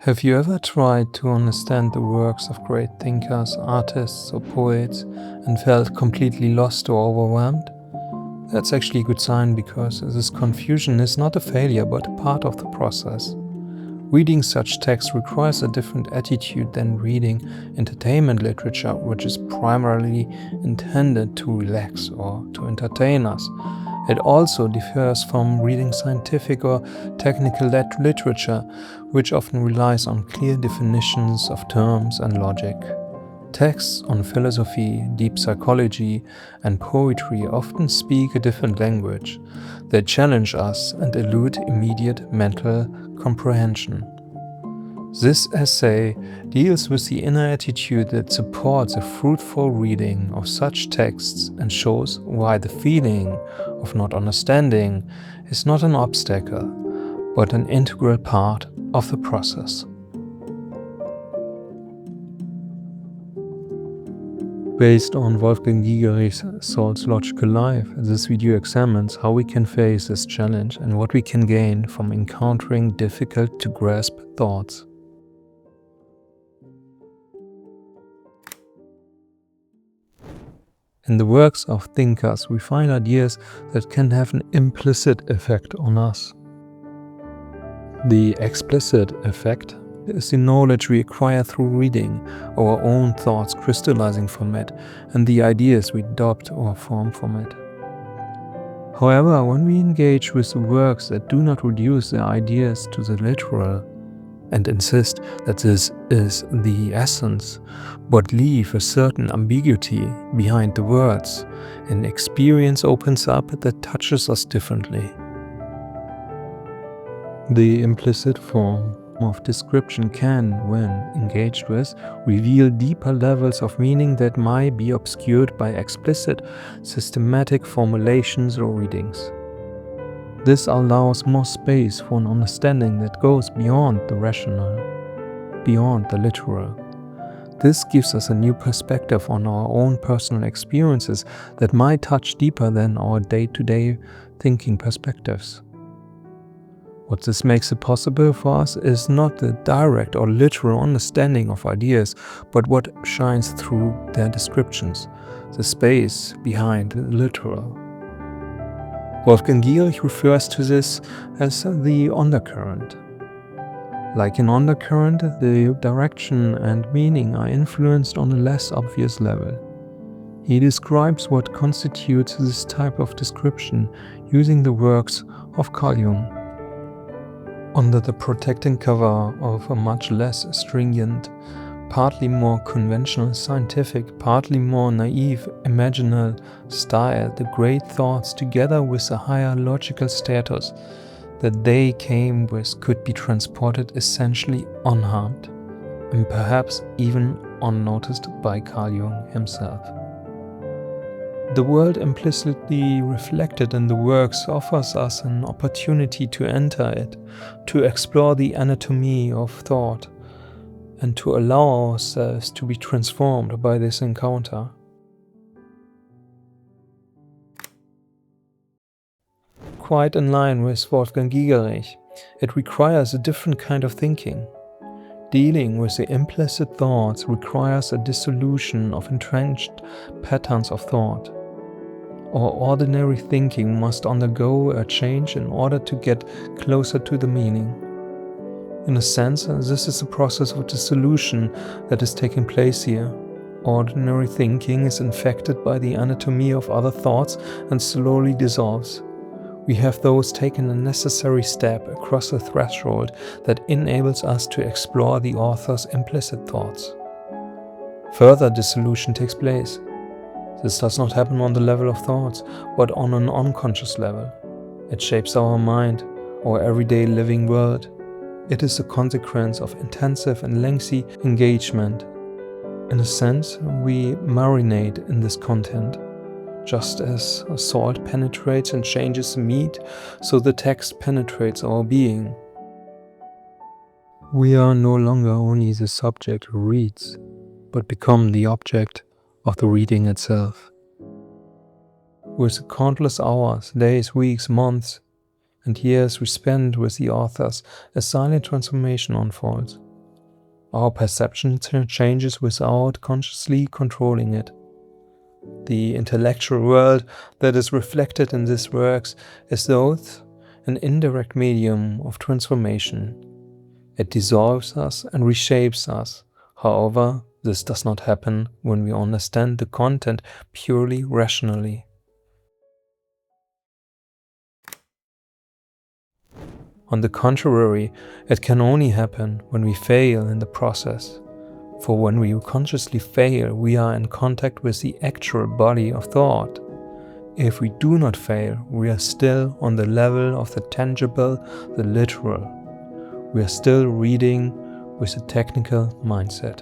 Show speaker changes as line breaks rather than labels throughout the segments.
Have you ever tried to understand the works of great thinkers, artists, or poets and felt completely lost or overwhelmed? That's actually a good sign, because this confusion is not a failure but a part of the process. Reading such texts requires a different attitude than reading entertainment literature, which is primarily intended to relax or to entertain us. It also differs from reading scientific or technical literature, which often relies on clear definitions of terms and logic. Texts on philosophy, deep psychology, and poetry often speak a different language. They challenge us and elude immediate mental comprehension. This essay deals with the inner attitude that supports a fruitful reading of such texts and shows why the feeling of not understanding is not an obstacle, but an integral part of the process. Based on Wolfgang Giegerich's Soul's Logical Life, this video examines how we can face this challenge and what we can gain from encountering difficult-to-grasp thoughts. In the works of thinkers, we find ideas that can have an implicit effect on us. The explicit effect is the knowledge we acquire through reading, our own thoughts crystallizing from it, and the ideas we adopt or form from it. However, when we engage with works that do not reduce the ideas to the literal, and insist that this is the essence, but leave a certain ambiguity behind the words, an experience opens up that touches us differently. The implicit form of description can, when engaged with, reveal deeper levels of meaning that might be obscured by explicit, systematic formulations or readings. This allows more space for an understanding that goes beyond the rational, beyond the literal. This gives us a new perspective on our own personal experiences that might touch deeper than our day-to-day thinking perspectives. What this makes it possible for us is not the direct or literal understanding of ideas, but what shines through their descriptions, the space behind the literal. Wolfgang Gierich refers to this as the undercurrent. Like an undercurrent, the direction and meaning are influenced on a less obvious level. He describes what constitutes this type of description using the works of Carl Jung. Under the protecting cover of a much less stringent, partly more conventional scientific, partly more naive imaginal style, the great thoughts, together with a higher logical status that they came with, could be transported essentially unharmed, and perhaps even unnoticed by Carl Jung himself. The world implicitly reflected in the works offers us an opportunity to enter it, to explore the anatomy of thought, and to allow ourselves to be transformed by this encounter. Quite in line with Wolfgang Giegerich, it requires a different kind of thinking. Dealing with the implicit thoughts requires a dissolution of entrenched patterns of thought. Our ordinary thinking must undergo a change in order to get closer to the meaning. In a sense, this is a process of dissolution that is taking place here. Ordinary thinking is infected by the anatomy of other thoughts and slowly dissolves. We have thus taken a necessary step across a threshold that enables us to explore the author's implicit thoughts. Further dissolution takes place. This does not happen on the level of thoughts, but on an unconscious level. It shapes our mind, our everyday living world. It is a consequence of intensive and lengthy engagement. In a sense, we marinate in this content. Just as salt penetrates and changes the meat, so the text penetrates our being. We are no longer only the subject who reads, but become the object of the reading itself. With countless hours, days, weeks, months, and years we spend with the authors, a silent transformation unfolds. Our perception changes without consciously controlling it. The intellectual world that is reflected in these works is thus an indirect medium of transformation. It dissolves us and reshapes us. However, this does not happen when we understand the content purely rationally. On the contrary, it can only happen when we fail in the process. For when we consciously fail, we are in contact with the actual body of thought. If we do not fail, we are still on the level of the tangible, the literal. We are still reading with a technical mindset.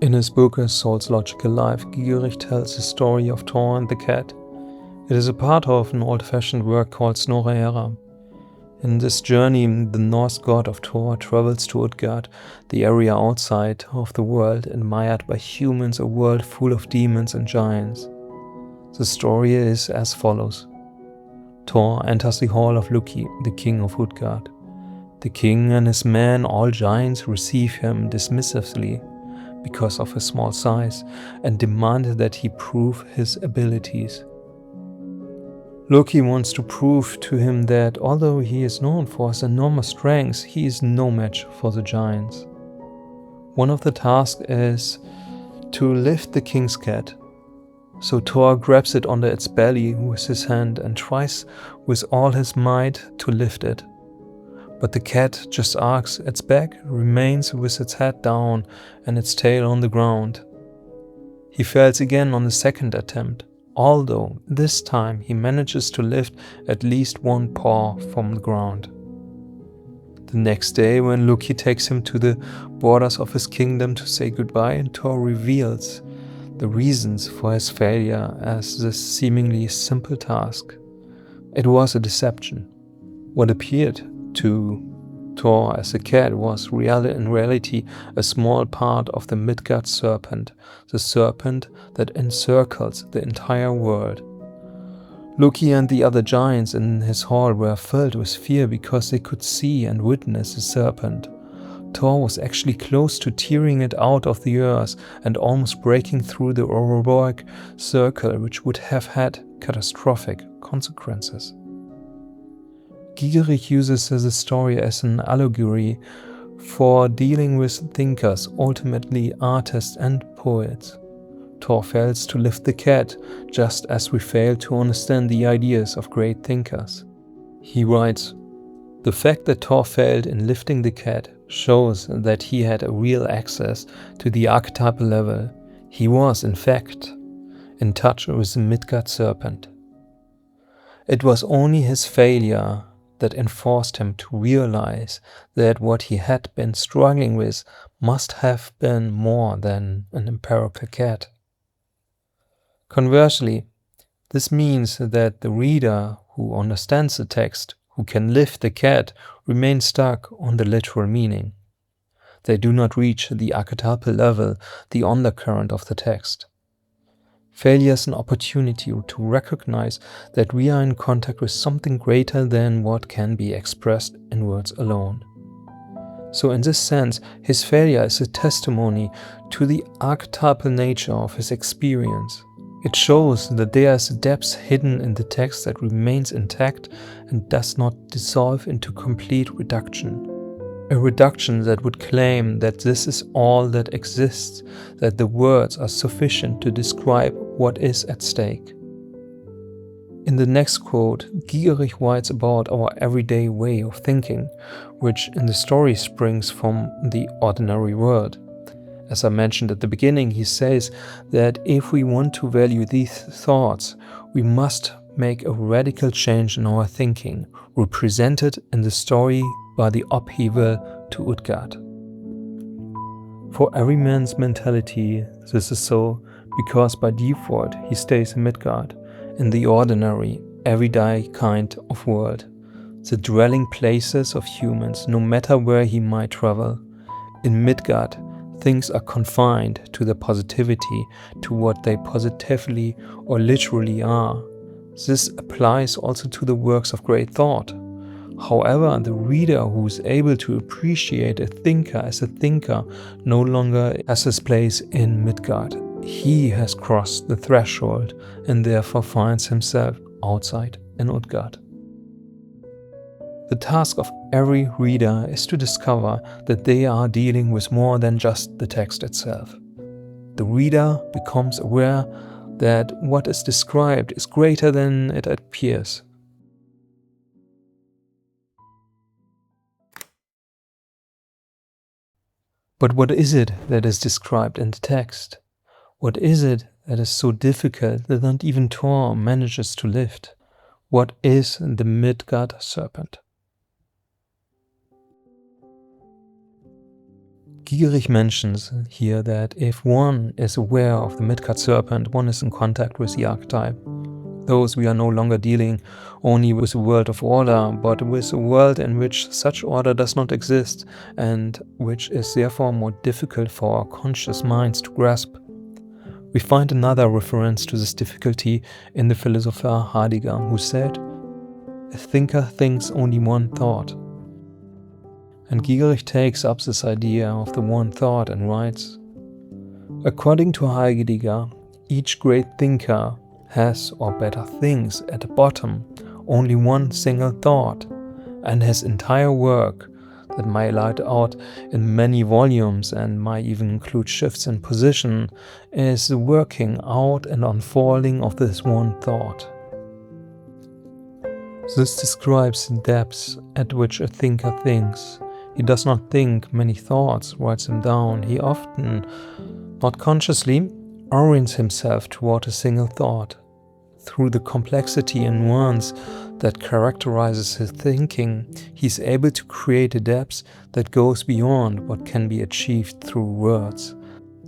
In his book A Soul's Logical Life, Giegerich tells the story of Thor and the cat. It is a part of an old-fashioned work called Snorre. In this journey, the Norse god of Thor travels to Utgard, the area outside of the world admired by humans, a world full of demons and giants. The story is as follows. Thor enters the hall of Loki, the king of Utgard. The king and his men, all giants, receive him dismissively because of his small size and demand that he prove his abilities. Loki wants to prove to him that although he is known for his enormous strength, he is no match for the giants. One of the tasks is to lift the king's cat. So Thor grabs it under its belly with his hand and tries with all his might to lift it. But the cat just arcs its back, remains with its head down and its tail on the ground. He fails again on the second attempt, although this time he manages to lift at least one paw from the ground. The next day, when Loki takes him to the borders of his kingdom to say goodbye, Thor reveals the reasons for his failure as this seemingly simple task. It was a deception. What appeared to Thor as a cat was in reality a small part of the Midgard serpent, the serpent that encircles the entire world. Loki and the other giants in his hall were filled with fear because they could see and witness the serpent. Thor was actually close to tearing it out of the earth and almost breaking through the auroric circle, which would have had catastrophic consequences. Giegerich uses the story as an allegory for dealing with thinkers, ultimately artists and poets. Thor fails to lift the cat, just as we fail to understand the ideas of great thinkers. He writes, "The fact that Thor failed in lifting the cat shows that he had a real access to the archetypal level. He was, in fact, in touch with the Midgard serpent. It was only his failure that enforced him to realize that what he had been struggling with must have been more than an empirical cat. Conversely, this means that the reader who understands the text, who can lift the cat, remains stuck on the literal meaning. They do not reach the archetypal level, the undercurrent of the text. Failure is an opportunity to recognize that we are in contact with something greater than what can be expressed in words alone. So in this sense, his failure is a testimony to the archetypal nature of his experience. It shows that there is a depth hidden in the text that remains intact and does not dissolve into complete reduction. A reduction that would claim that this is all that exists, that the words are sufficient to describe what is at stake. In the next quote, Giegerich writes about our everyday way of thinking, which in the story springs from the ordinary world. As I mentioned at the beginning, he says that if we want to value these thoughts, we must make a radical change in our thinking, represented in the story by the upheaval to Utgard. For every man's mentality, this is so because by default he stays in Midgard, in the ordinary, everyday kind of world, the dwelling places of humans, no matter where he might travel. In Midgard, things are confined to their positivity, to what they positively or literally are. This applies also to the works of great thought. However, the reader who is able to appreciate a thinker as a thinker no longer has his place in Midgard. He has crossed the threshold and therefore finds himself outside in Utgard. The task of every reader is to discover that they are dealing with more than just the text itself. The reader becomes aware that what is described is greater than it appears. But what is it that is described in the text? What is it that is so difficult that not even Thor manages to lift? What is the Midgard serpent? Gierig mentions here that if one is aware of the Midgard serpent, one is in contact with the archetype. Thus, we are no longer dealing only with a world of order, but with a world in which such order does not exist, and which is therefore more difficult for our conscious minds to grasp. We find another reference to this difficulty in the philosopher Heidegger, who said, "A thinker thinks only one thought." And Gierig takes up this idea of the one thought and writes, "According to Heidegger, each great thinker has, or better thinks, at the bottom only one single thought, and his entire work, that may lie out in many volumes and might even include shifts in position, is the working out and unfolding of this one thought." This describes the depths at which a thinker thinks. He does not think many thoughts, writes them down. He often, not consciously, orients himself toward a single thought. Through the complexity and nuance that characterizes his thinking, he is able to create a depth that goes beyond what can be achieved through words.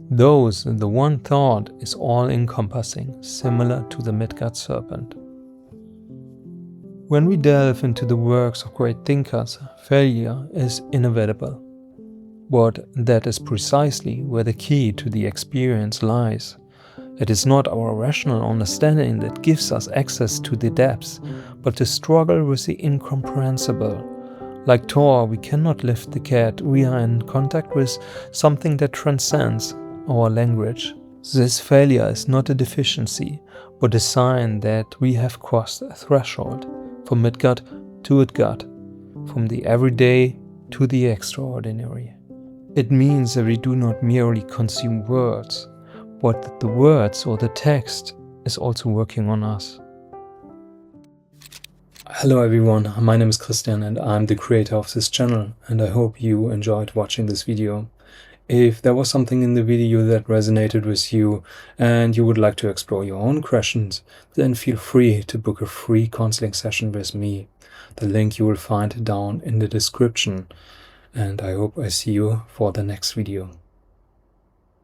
Thus, the one thought is all-encompassing, similar to the Midgard serpent. When we delve into the works of great thinkers, failure is inevitable. But that is precisely where the key to the experience lies. It is not our rational understanding that gives us access to the depths, but the struggle with the incomprehensible. Like Thor, we cannot lift the cat. We are in contact with something that transcends our language. This failure is not a deficiency, but a sign that we have crossed a threshold. From Midgard to Utgard, from the everyday to the extraordinary. It means that we do not merely consume words, but that the words or the text is also working on us. Hello everyone, my name is Christian and I'm the creator of this channel, and I hope you enjoyed watching this video. If there was something in the video that resonated with you and you would like to explore your own questions, then feel free to book a free counseling session with me. The link you will find down in the description. And I hope I see you for the next video.